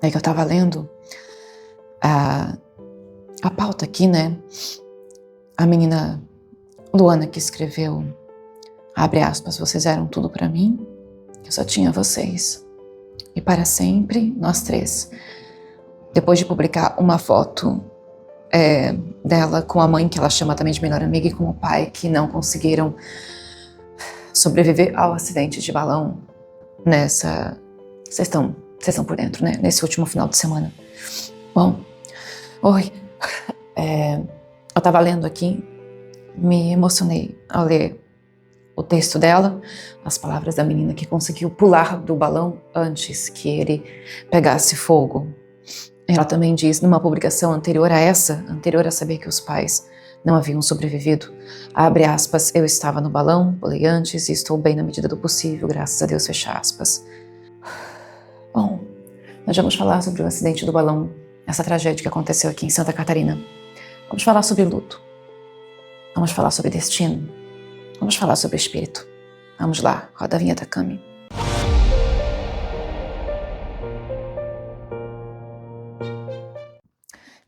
É que eu tava lendo a pauta aqui, né? A menina Luana que escreveu, abre aspas, vocês eram tudo pra mim, eu só tinha vocês. E para sempre, nós três. Depois de publicar uma foto dela com a mãe, que ela chama também de melhor amiga, e com o pai, que não conseguiram sobreviver ao acidente de balão nessa... Vocês estão por dentro, né? Nesse último final de semana. Bom, oi. Eu tava lendo aqui, me emocionei ao ler o texto dela, as palavras da menina que conseguiu pular do balão antes que ele pegasse fogo. Ela também diz, numa publicação anterior a essa, anterior a saber que os pais não haviam sobrevivido, abre aspas, eu estava no balão, pulei antes e estou bem na medida do possível, graças a Deus, fecha aspas. Bom, nós vamos falar sobre o acidente do balão, essa tragédia que aconteceu aqui em Santa Catarina. Vamos falar sobre luto. Vamos falar sobre destino. Vamos falar sobre espírito. Vamos lá, roda a vinheta, Cami.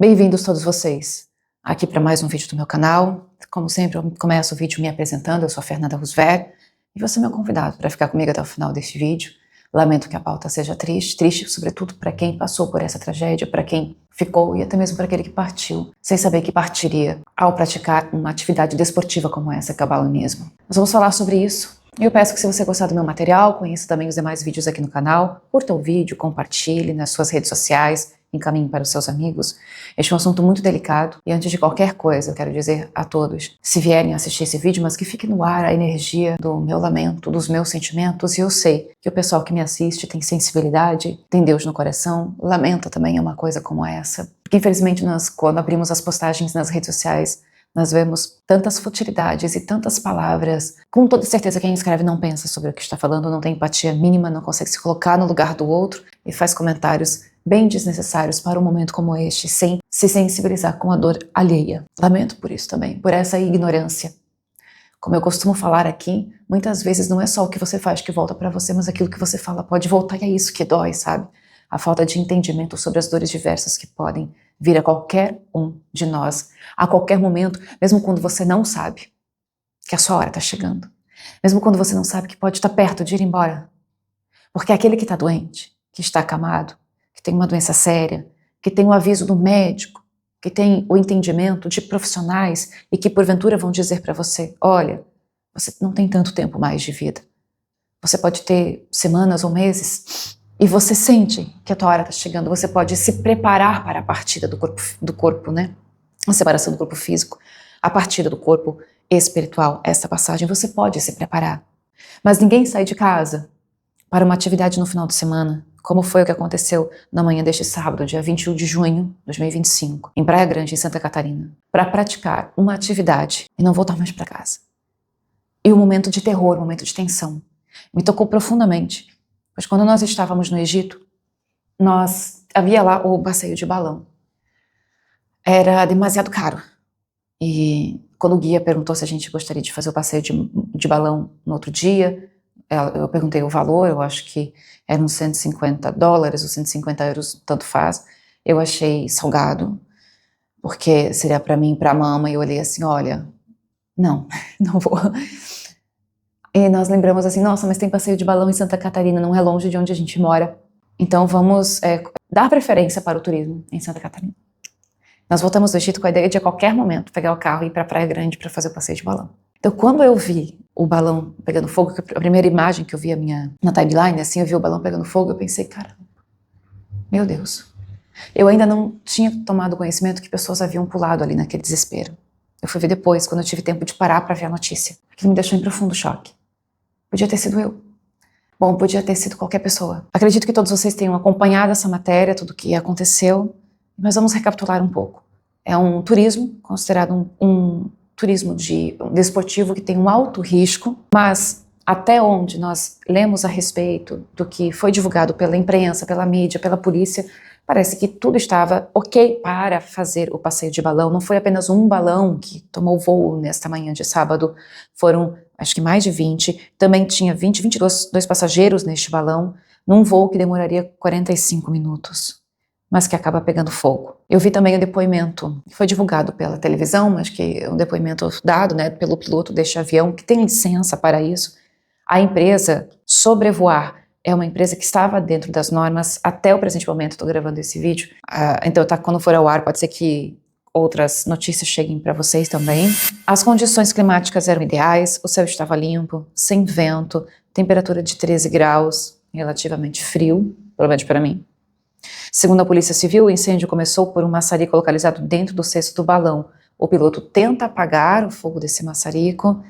Bem-vindos todos vocês aqui para mais um vídeo do meu canal. Como sempre, eu começo o vídeo me apresentando, eu sou a Fernanda Roosevelt e você é meu convidado para ficar comigo até o final deste vídeo. Lamento que a pauta seja triste sobretudo para quem passou por essa tragédia, para quem ficou e até mesmo para aquele que partiu, sem saber que partiria ao praticar uma atividade desportiva como essa, que é o balonismo. Nós vamos falar sobre isso. Eu peço que se você gostar do meu material, conheça também os demais vídeos aqui no canal, curta o vídeo, compartilhe nas suas redes sociais, encaminhe para os seus amigos. Este é um assunto muito delicado e antes de qualquer coisa eu quero dizer a todos, se vierem assistir esse vídeo, mas que fique no ar a energia do meu lamento, dos meus sentimentos, e eu sei que o pessoal que me assiste tem sensibilidade, tem Deus no coração, lamenta também uma coisa como essa, porque infelizmente nós, quando abrimos as postagens nas redes sociais, nós vemos tantas futilidades e tantas palavras. Com toda certeza quem escreve não pensa sobre o que está falando, não tem empatia mínima, não consegue se colocar no lugar do outro e faz comentários bem desnecessários para um momento como este, sem se sensibilizar com a dor alheia. Lamento por isso também, por essa ignorância. Como eu costumo falar aqui, muitas vezes não é só o que você faz que volta para você, mas aquilo que você fala pode voltar e é isso que dói, sabe? A falta de entendimento sobre as dores diversas que podem vir a qualquer um de nós, a qualquer momento, mesmo quando você não sabe que a sua hora está chegando, mesmo quando você não sabe que pode estar perto de ir embora, porque aquele que está doente, que está acamado, que tem uma doença séria, que tem o aviso do médico, que tem o entendimento de profissionais e que porventura vão dizer para você, olha, você não tem tanto tempo mais de vida, você pode ter semanas ou meses. E você sente que a tua hora está chegando, você pode se preparar para a partida do corpo, né? A separação do corpo físico, a partida do corpo espiritual, essa passagem, você pode se preparar. Mas ninguém sai de casa para uma atividade no final de semana, como foi o que aconteceu na manhã deste sábado, dia 21 de junho de 2025, em Praia Grande, em Santa Catarina, para praticar uma atividade e não voltar mais para casa. E um momento de terror, um momento de tensão, me tocou profundamente. Mas quando nós estávamos no Egito, havia lá o passeio de balão. Era demasiado caro. E quando o guia perguntou se a gente gostaria de fazer o passeio de balão no outro dia, eu perguntei o valor, eu acho que eram $150 ou 150 euros, tanto faz. Eu achei salgado, porque seria para mim e para a mama, e eu olhei assim, olha, não vou. E nós lembramos assim, nossa, mas tem passeio de balão em Santa Catarina, não é longe de onde a gente mora. Então vamos dar preferência para o turismo em Santa Catarina. Nós voltamos do Egito com a ideia de a qualquer momento pegar o carro e ir para Praia Grande para fazer o passeio de balão. Então quando eu vi o balão pegando fogo, a primeira imagem que eu vi na timeline, assim, eu vi o balão pegando fogo, eu pensei, caramba, meu Deus. Eu ainda não tinha tomado conhecimento que pessoas haviam pulado ali naquele desespero. Eu fui ver depois, quando eu tive tempo de parar para ver a notícia. Aquilo me deixou em profundo choque. Podia ter sido eu. Bom, podia ter sido qualquer pessoa. Acredito que todos vocês tenham acompanhado essa matéria, tudo o que aconteceu, mas vamos recapitular um pouco. É um turismo, considerado um turismo desportivo que tem um alto risco, mas até onde nós lemos a respeito do que foi divulgado pela imprensa, pela mídia, pela polícia, parece que tudo estava ok para fazer o passeio de balão. Não foi apenas um balão que tomou voo nesta manhã de sábado, foram acho que mais de 20, também tinha 22 passageiros neste balão, num voo que demoraria 45 minutos. mas que acaba pegando fogo. Eu vi também o depoimento, que foi divulgado pela televisão, mas que é um depoimento dado, né, pelo piloto deste avião, que tem licença para isso. A empresa Sobrevoar é uma empresa que estava dentro das normas até o presente momento. Estou gravando esse vídeo, então quando for ao ar pode ser que outras notícias cheguem para vocês também. As condições climáticas eram ideais, o céu estava limpo, sem vento, temperatura de 13 graus, relativamente frio, pelo menos para mim. Segundo a Polícia Civil, o incêndio começou por um maçarico localizado dentro do cesto do balão. O piloto tenta apagar o fogo desse maçarico,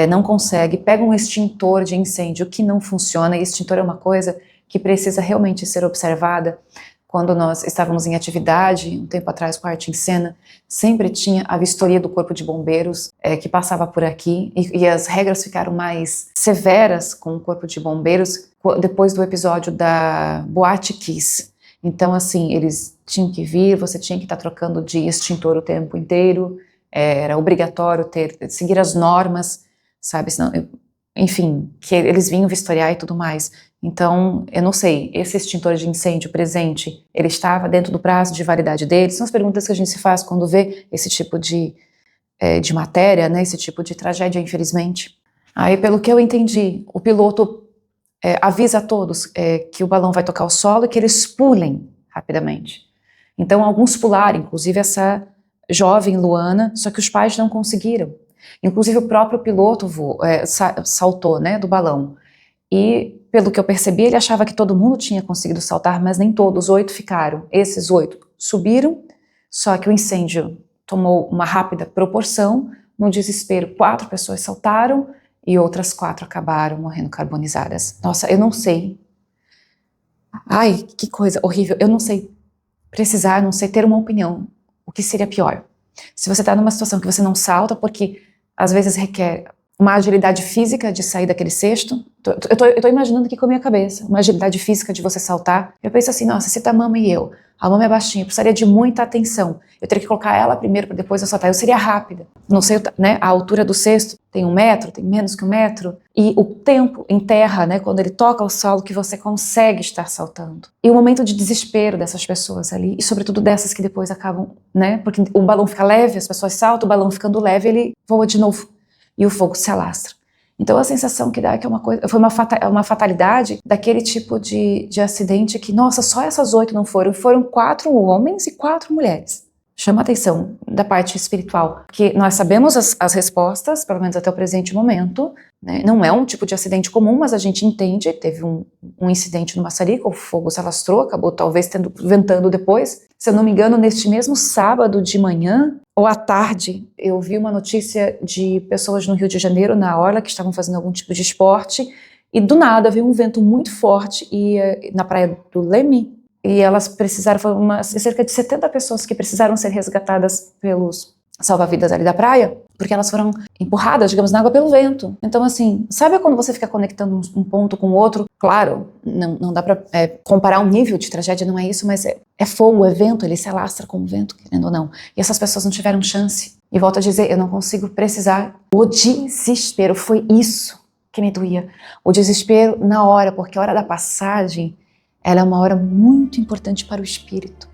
não consegue, pega um extintor de incêndio que não funciona, e extintor é uma coisa que precisa realmente ser observada. Quando nós estávamos em atividade, um tempo atrás com a Arte em Cena, sempre tinha a vistoria do Corpo de Bombeiros que passava por aqui, e as regras ficaram mais severas com o Corpo de Bombeiros depois do episódio da Boate Kiss. Então, assim, eles tinham que vir, você tinha que estar trocando de extintor o tempo inteiro, era obrigatório seguir as normas, sabe? Senão, enfim, que eles vinham vistoriar e tudo mais. Então, eu não sei, esse extintor de incêndio presente, ele estava dentro do prazo de validade dele? São as perguntas que a gente se faz quando vê esse tipo de matéria, né? Esse tipo de tragédia, infelizmente. Aí, pelo que eu entendi, o piloto avisa a todos que o balão vai tocar o solo e que eles pulem rapidamente. Então, alguns pularam, inclusive essa jovem Luana, só que os pais não conseguiram. Inclusive, o próprio piloto saltou, né, do balão. E, pelo que eu percebi, ele achava que todo mundo tinha conseguido saltar, mas nem todos, 8 ficaram. Esses 8 subiram, só que o incêndio tomou uma rápida proporção. No desespero, 4 pessoas saltaram, e outras 4 acabaram morrendo carbonizadas. Nossa, eu não sei. Ai, que coisa horrível. Eu não sei precisar, não sei ter uma opinião. O que seria pior? Se você está numa situação que você não salta, porque às vezes requer uma agilidade física de sair daquele cesto. Eu tô imaginando aqui com a minha cabeça, uma agilidade física de você saltar. Eu penso assim, nossa, se tá a mama e eu, a mama é baixinha, eu precisaria de muita atenção. Eu teria que colocar ela primeiro para depois eu saltar. Eu seria rápida. Não sei, né, a altura do cesto tem 1 metro, tem menos que 1 metro. E o tempo em terra, né, quando ele toca o solo, que você consegue estar saltando. E o momento de desespero dessas pessoas ali, e sobretudo dessas que depois acabam, né, porque o balão fica leve, as pessoas saltam, o balão ficando leve, ele voa de novo. E o fogo se alastra. Então a sensação que dá é que foi uma fatalidade daquele tipo de acidente que, nossa, só essas 8 não foram. Foram 4 homens e 4 mulheres. Chama a atenção da parte espiritual, que nós sabemos as respostas, pelo menos até o presente momento, né? Não é um tipo de acidente comum, mas a gente entende, teve um incidente no maçarico, o fogo se alastrou, acabou talvez ventando depois. Se eu não me engano, neste mesmo sábado de manhã, ou à tarde, eu vi uma notícia de pessoas no Rio de Janeiro, na orla, que estavam fazendo algum tipo de esporte, e do nada veio um vento muito forte na praia do Leme, e elas precisaram, foram cerca de 70 pessoas que precisaram ser resgatadas pelos salva-vidas ali da praia, porque elas foram empurradas, digamos, na água pelo vento. Então, assim, sabe quando você fica conectando um ponto com o outro? Claro, não dá pra comparar um nível de tragédia, não é isso, mas é fogo, é vento, ele se alastra com o vento, querendo ou não. E essas pessoas não tiveram chance. E volto a dizer, eu não consigo precisar. O desespero, foi isso que me doía. O desespero na hora, porque a hora da passagem, ela é uma hora muito importante para o espírito.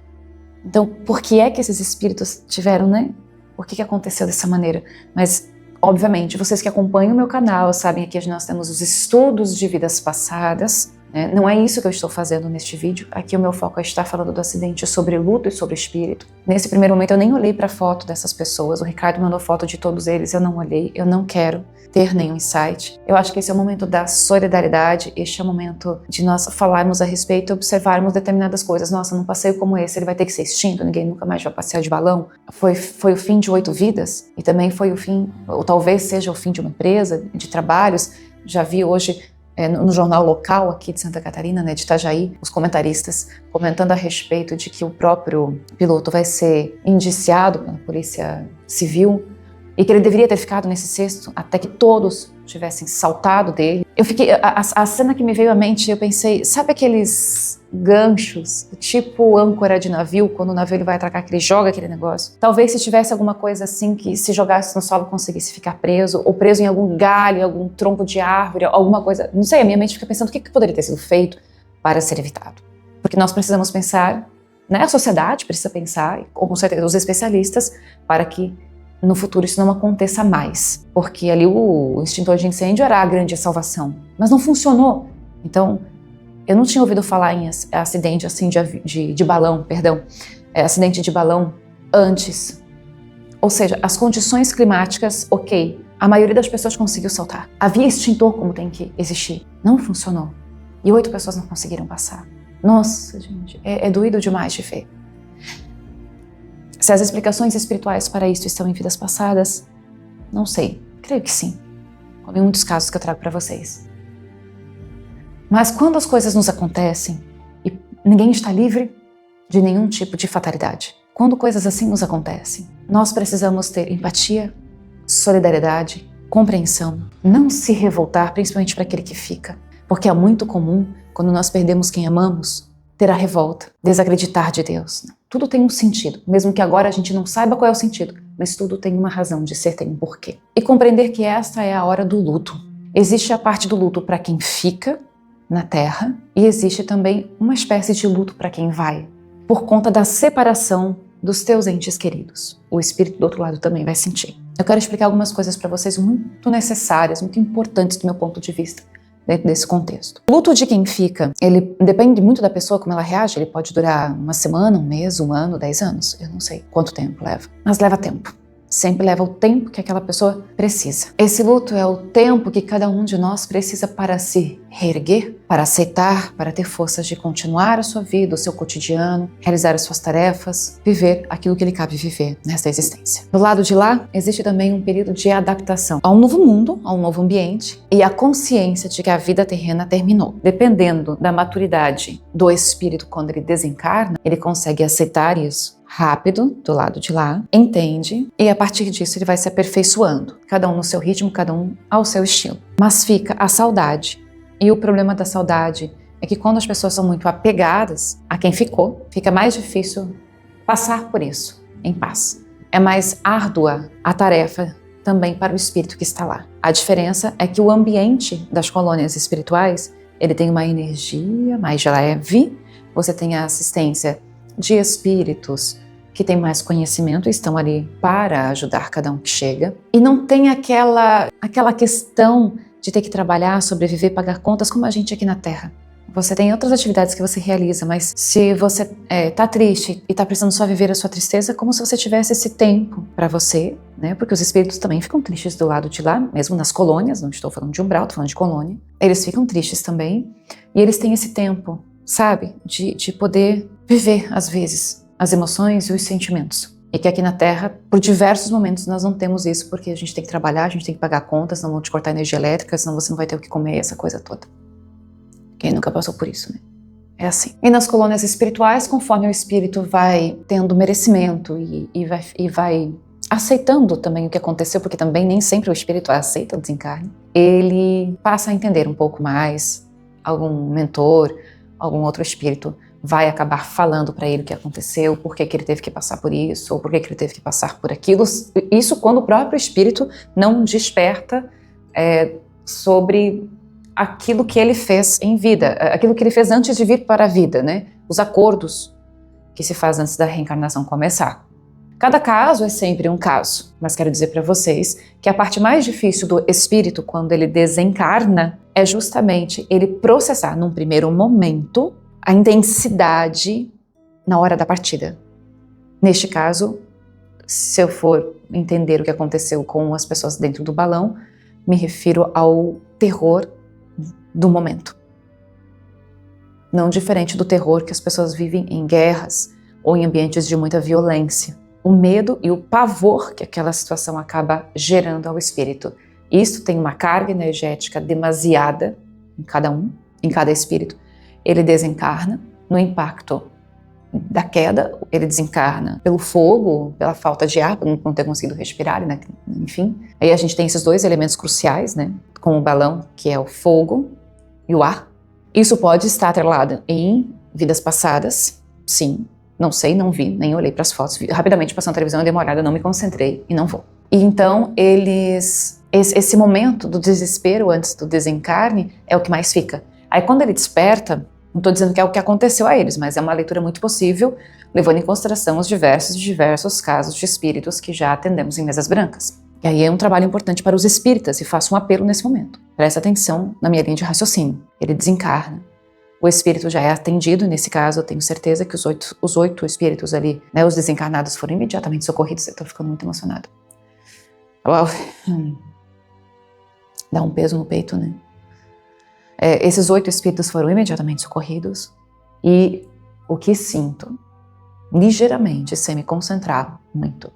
Então, por que é que esses espíritos tiveram, né? Por que aconteceu dessa maneira? Mas, obviamente, vocês que acompanham o meu canal sabem que nós temos os estudos de vidas passadas, né? Não é isso que eu estou fazendo neste vídeo. Aqui o meu foco é estar falando do acidente, sobre luto e sobre espírito. Nesse primeiro momento eu nem olhei para a foto dessas pessoas. O Ricardo mandou foto de todos eles, eu não olhei, eu não quero ter nenhum insight. Eu acho que esse é o momento da solidariedade, este é o momento de nós falarmos a respeito e observarmos determinadas coisas. Nossa, num passeio como esse, ele vai ter que ser extinto, ninguém nunca mais vai passear de balão. Foi o fim de 8 vidas, e também foi o fim, ou talvez seja o fim de uma empresa, de trabalhos. Já vi hoje no jornal local aqui de Santa Catarina, né, de Itajaí, os comentaristas comentando a respeito de que o próprio piloto vai ser indiciado pela Polícia Civil, e que ele deveria ter ficado nesse cesto até que todos tivessem saltado dele. Eu fiquei, a cena que me veio à mente, eu pensei, sabe aqueles ganchos, tipo âncora de navio, quando o navio ele vai atracar, que ele joga aquele negócio? Talvez se tivesse alguma coisa assim que se jogasse no solo conseguisse ficar preso, ou preso em algum galho, algum tronco de árvore, alguma coisa, não sei, a minha mente fica pensando o que poderia ter sido feito para ser evitado. Porque nós precisamos pensar né? A sociedade precisa pensar, ou com certeza os especialistas, para que no futuro isso não aconteça mais. Porque ali o extintor de incêndio era a grande salvação, mas não funcionou. Então, eu não tinha ouvido falar em acidente assim de balão, acidente de balão antes. Ou seja, as condições climáticas, ok, a maioria das pessoas conseguiu saltar. Havia extintor como tem que existir. Não funcionou. E 8 pessoas não conseguiram passar. Nossa, gente, é doído demais de ver. Se as explicações espirituais para isso estão em vidas passadas, não sei. Creio que sim. Como em muitos casos que eu trago para vocês. Mas quando as coisas nos acontecem e ninguém está livre de nenhum tipo de fatalidade, quando coisas assim nos acontecem, nós precisamos ter empatia, solidariedade, compreensão, não se revoltar, principalmente para aquele que fica, porque é muito comum, quando nós perdemos quem amamos, ter a revolta, desacreditar de Deus. Tudo tem um sentido, mesmo que agora a gente não saiba qual é o sentido, mas tudo tem uma razão de ser, tem um porquê. E compreender que esta é a hora do luto. Existe a parte do luto para quem fica na Terra e existe também uma espécie de luto para quem vai, por conta da separação dos teus entes queridos. O espírito do outro lado também vai sentir. Eu quero explicar algumas coisas para vocês muito necessárias, muito importantes do meu ponto de vista, dentro desse contexto. O luto de quem fica, ele depende muito da pessoa, como ela reage. Ele pode durar uma semana, um mês, 1 ano, 10 anos. Eu não sei quanto tempo leva, mas leva tempo. Sempre leva o tempo que aquela pessoa precisa. Esse luto é o tempo que cada um de nós precisa para se reerguer, para aceitar, para ter forças de continuar a sua vida, o seu cotidiano, realizar as suas tarefas, viver aquilo que lhe cabe viver nesta existência. Do lado de lá, existe também um período de adaptação a um novo mundo, a um novo ambiente e a consciência de que a vida terrena terminou. Dependendo da maturidade do espírito quando ele desencarna, ele consegue aceitar isso rápido, do lado de lá, entende, e a partir disso ele vai se aperfeiçoando, cada um no seu ritmo, cada um ao seu estilo. Mas fica a saudade, e o problema da saudade é que quando as pessoas são muito apegadas a quem ficou, fica mais difícil passar por isso em paz. É mais árdua a tarefa também para o espírito que está lá. A diferença é que o ambiente das colônias espirituais, ele tem uma energia mais leve, você tem a assistência de espíritos que têm mais conhecimento e estão ali para ajudar cada um que chega. E não tem aquela questão de ter que trabalhar, sobreviver, pagar contas como a gente aqui na Terra. Você tem outras atividades que você realiza, mas se você está triste e está precisando só viver a sua tristeza, é como se você tivesse esse tempo para você, né? Porque os espíritos também ficam tristes do lado de lá, mesmo nas colônias, não estou falando de umbral, estou falando de colônia. Eles ficam tristes também e eles têm esse tempo, sabe? De poder viver, às vezes, as emoções e os sentimentos. E que aqui na Terra, por diversos momentos, nós não temos isso, porque a gente tem que trabalhar, a gente tem que pagar contas, não vão te cortar energia elétrica, senão você não vai ter o que comer, essa coisa toda. Quem nunca passou por isso, né? É assim. E nas colônias espirituais, conforme o espírito vai tendo merecimento e vai aceitando também o que aconteceu, porque também nem sempre o espírito aceita o desencarne, ele passa a entender um pouco mais, algum mentor, algum outro espírito vai acabar falando para ele o que aconteceu, por que ele teve que passar por isso, ou por que ele teve que passar por aquilo. Isso quando o próprio espírito não desperta sobre aquilo que ele fez em vida, aquilo que ele fez antes de vir para a vida, né? Os acordos que se faz antes da reencarnação começar. Cada caso é sempre um caso, mas quero dizer para vocês que a parte mais difícil do espírito quando ele desencarna é justamente ele processar num primeiro momento a intensidade na hora da partida. Neste caso, se eu for entender o que aconteceu com as pessoas dentro do balão, me refiro ao terror do momento. Não diferente do terror que as pessoas vivem em guerras ou em ambientes de muita violência. O medo e o pavor que aquela situação acaba gerando ao espírito. Isso tem uma carga energética demasiada em cada um, em cada espírito. Ele desencarna no impacto da queda, ele desencarna pelo fogo, pela falta de ar, por não ter conseguido respirar, né? Enfim. Aí a gente tem esses 2 elementos cruciais, né? Com o balão, que é o fogo e o ar. Isso pode estar atrelado em vidas passadas, sim. Não sei, não vi, nem olhei para as fotos. Rapidamente passando a televisão, eu dei uma olhada, não me concentrei e não vou. E então, esse momento do desespero antes do desencarne é o que mais fica. Aí quando ele desperta, Não estou dizendo que é o que aconteceu a eles, mas é uma leitura muito possível, levando em consideração os diversos casos de espíritos que já atendemos em mesas brancas. E aí é um trabalho importante para os espíritas, e faço um apelo nesse momento. Presta atenção na minha linha de raciocínio. Ele desencarna. O espírito já é atendido, nesse caso eu tenho certeza que os oito espíritos ali, né, os desencarnados foram imediatamente socorridos. Eu estou ficando muito emocionada. Dá um peso no peito, né? Esses 8 espíritos foram imediatamente socorridos e o que sinto, ligeiramente, sem me concentrar muito,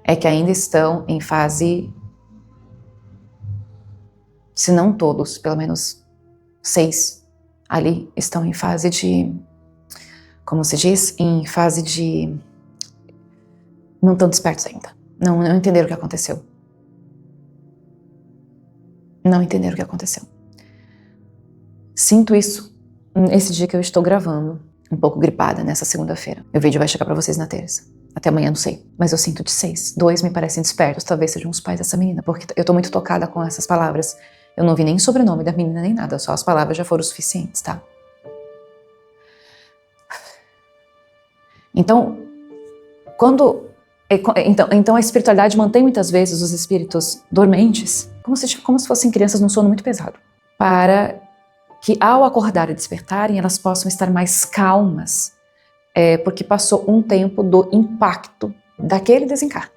é que ainda estão em fase, se não todos, pelo menos 6 ali estão em fase de, como se diz, em fase de, não estão despertos ainda, não entenderam o que aconteceu. Não entenderam o que aconteceu. Sinto isso esse dia que eu estou gravando, um pouco gripada nessa segunda-feira. O vídeo vai chegar pra vocês na terça. Até amanhã, não sei. Mas eu sinto de 6. 2 me parecem despertos, talvez sejam os pais dessa menina, porque eu tô muito tocada com essas palavras. Eu não vi nem o sobrenome da menina, nem nada, só as palavras já foram suficientes, tá? Então, então a espiritualidade mantém muitas vezes os espíritos dormentes, como se fossem crianças num sono muito pesado, para que ao acordar e despertarem, elas possam estar mais calmas, porque passou um tempo do impacto daquele desencarne.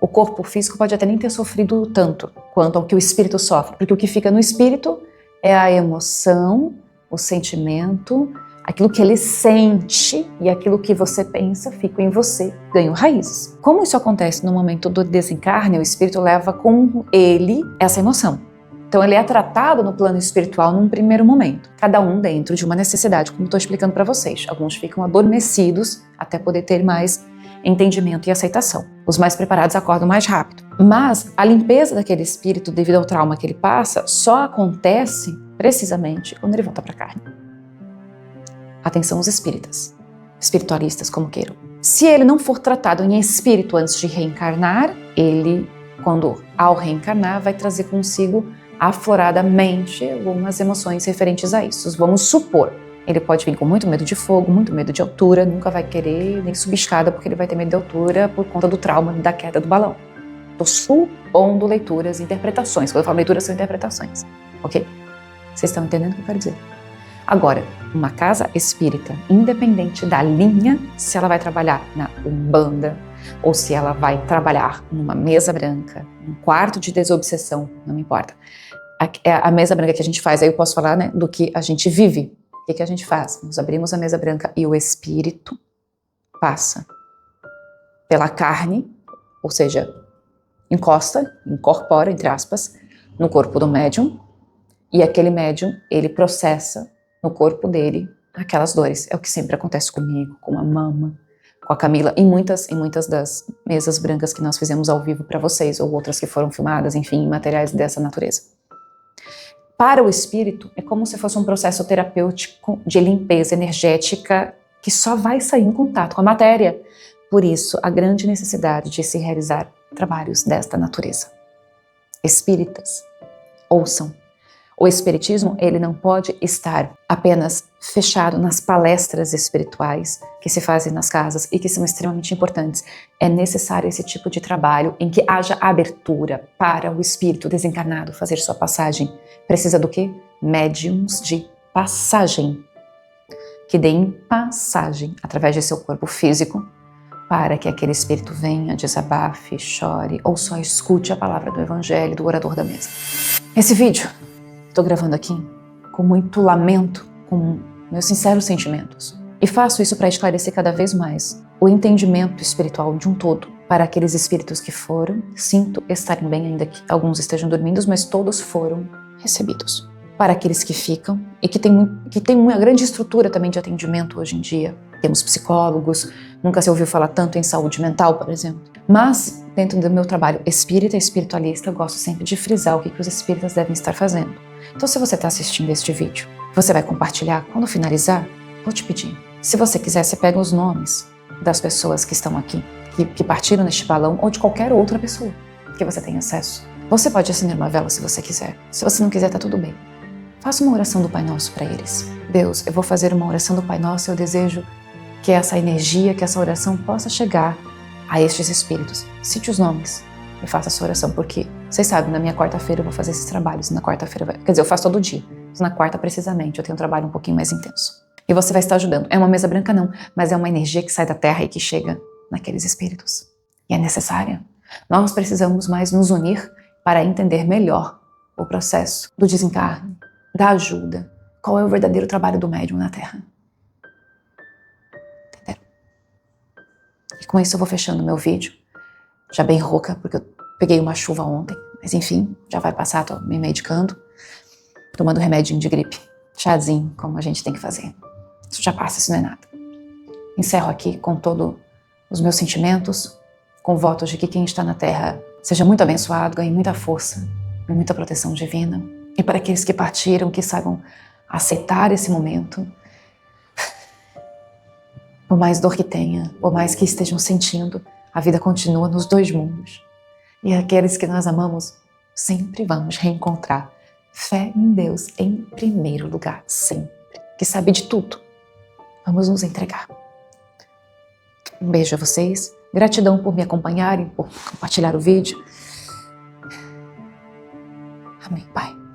O corpo físico pode até nem ter sofrido tanto quanto ao que o espírito sofre, porque o que fica no espírito é a emoção, o sentimento, aquilo que ele sente e aquilo que você pensa fica em você, ganham raízes. Como isso acontece no momento do desencarne, o espírito leva com ele essa emoção. Então ele é tratado no plano espiritual num primeiro momento, cada um dentro de uma necessidade, como estou explicando para vocês. Alguns ficam adormecidos até poder ter mais entendimento e aceitação. Os mais preparados acordam mais rápido. Mas a limpeza daquele espírito devido ao trauma que ele passa só acontece precisamente quando ele volta para a carne. Atenção os espíritas, espiritualistas como queiram. Se ele não for tratado em espírito antes de reencarnar, ele, quando ao reencarnar, vai trazer consigo afloradamente algumas emoções referentes a isso. Vamos supor, ele pode vir com muito medo de fogo, muito medo de altura, nunca vai querer nem subir escada porque ele vai ter medo de altura por conta do trauma da queda do balão. Estou supondo leituras e interpretações. Quando eu falo leituras, são interpretações, ok? Vocês estão entendendo o que eu quero dizer? Agora, uma casa espírita, independente da linha, se ela vai trabalhar na Umbanda, ou se ela vai trabalhar numa mesa branca, num quarto de desobsessão, não me importa. A mesa branca que a gente faz, aí eu posso falar, né, do que a gente vive. O que a gente faz? Nós abrimos a mesa branca e o espírito passa pela carne, ou seja, incorpora, entre aspas, no corpo do médium, e aquele médium, ele processa no corpo dele aquelas dores. É o que sempre acontece comigo, com a Mama, com a Camila, em muitas das mesas brancas que nós fizemos ao vivo para vocês, ou outras que foram filmadas, enfim, materiais dessa natureza. Para o espírito, é como se fosse um processo terapêutico de limpeza energética que só vai sair em contato com a matéria. Por isso, a grande necessidade de se realizar trabalhos desta natureza. Espíritas, ouçam. O espiritismo, ele não pode estar apenas fechado nas palestras espirituais que se fazem nas casas e que são extremamente importantes. É necessário esse tipo de trabalho em que haja abertura para o espírito desencarnado fazer sua passagem. Precisa do quê? Médiums de passagem, que deem passagem através de seu corpo físico para que aquele espírito venha, desabafe, chore ou só escute a palavra do evangelho do orador da mesa. Esse vídeo estou gravando aqui com muito lamento, com meus sinceros sentimentos. E faço isso para esclarecer cada vez mais o entendimento espiritual de um todo para aqueles espíritos que foram, sinto estarem bem, ainda que alguns estejam dormindo, mas todos foram recebidos. Para aqueles que ficam e que tem uma grande estrutura também de atendimento hoje em dia. Temos psicólogos, nunca se ouviu falar tanto em saúde mental, por exemplo. Mas, dentro do meu trabalho espírita e espiritualista, eu gosto sempre de frisar o que os espíritas devem estar fazendo. Então, se você está assistindo este vídeo, você vai compartilhar. Quando finalizar, vou te pedir. Se você quiser, você pega os nomes das pessoas que estão aqui, que partiram neste balão, ou de qualquer outra pessoa que você tenha acesso. Você pode acender uma vela se você quiser. Se você não quiser, tá tudo bem. Faça uma oração do Pai Nosso para eles. Deus, eu vou fazer uma oração do Pai Nosso, eu desejo que essa energia, que essa oração possa chegar a estes espíritos. Cite os nomes e faça essa oração, porque vocês sabem, na minha quarta-feira eu vou fazer esses trabalhos. Na quarta-feira, quer dizer, eu faço todo dia, mas na quarta precisamente eu tenho um trabalho um pouquinho mais intenso. E você vai estar ajudando. É uma mesa branca não, mas é uma energia que sai da Terra e que chega naqueles espíritos. E é necessária. Nós precisamos mais nos unir para entender melhor o processo do desencarne, da ajuda. Qual é o verdadeiro trabalho do médium na Terra? Entenderam? E com isso eu vou fechando meu vídeo, já bem rouca, porque eu peguei uma chuva ontem, mas enfim, já vai passar, tô me medicando, tomando remedinho de gripe, chazinho, como a gente tem que fazer. Isso já passa, isso não é nada. Encerro aqui com todos os meus sentimentos, com votos de que quem está na Terra seja muito abençoado, ganhe muita força e muita proteção divina. E para aqueles que partiram, que saibam aceitar esse momento, por mais dor que tenha, por mais que estejam sentindo, a vida continua nos dois mundos. E aqueles que nós amamos, sempre vamos reencontrar. Fé em Deus em primeiro lugar, sempre. Que sabe de tudo. Vamos nos entregar. Um beijo a vocês. Gratidão por me acompanharem, por compartilhar o vídeo. Amém, Pai.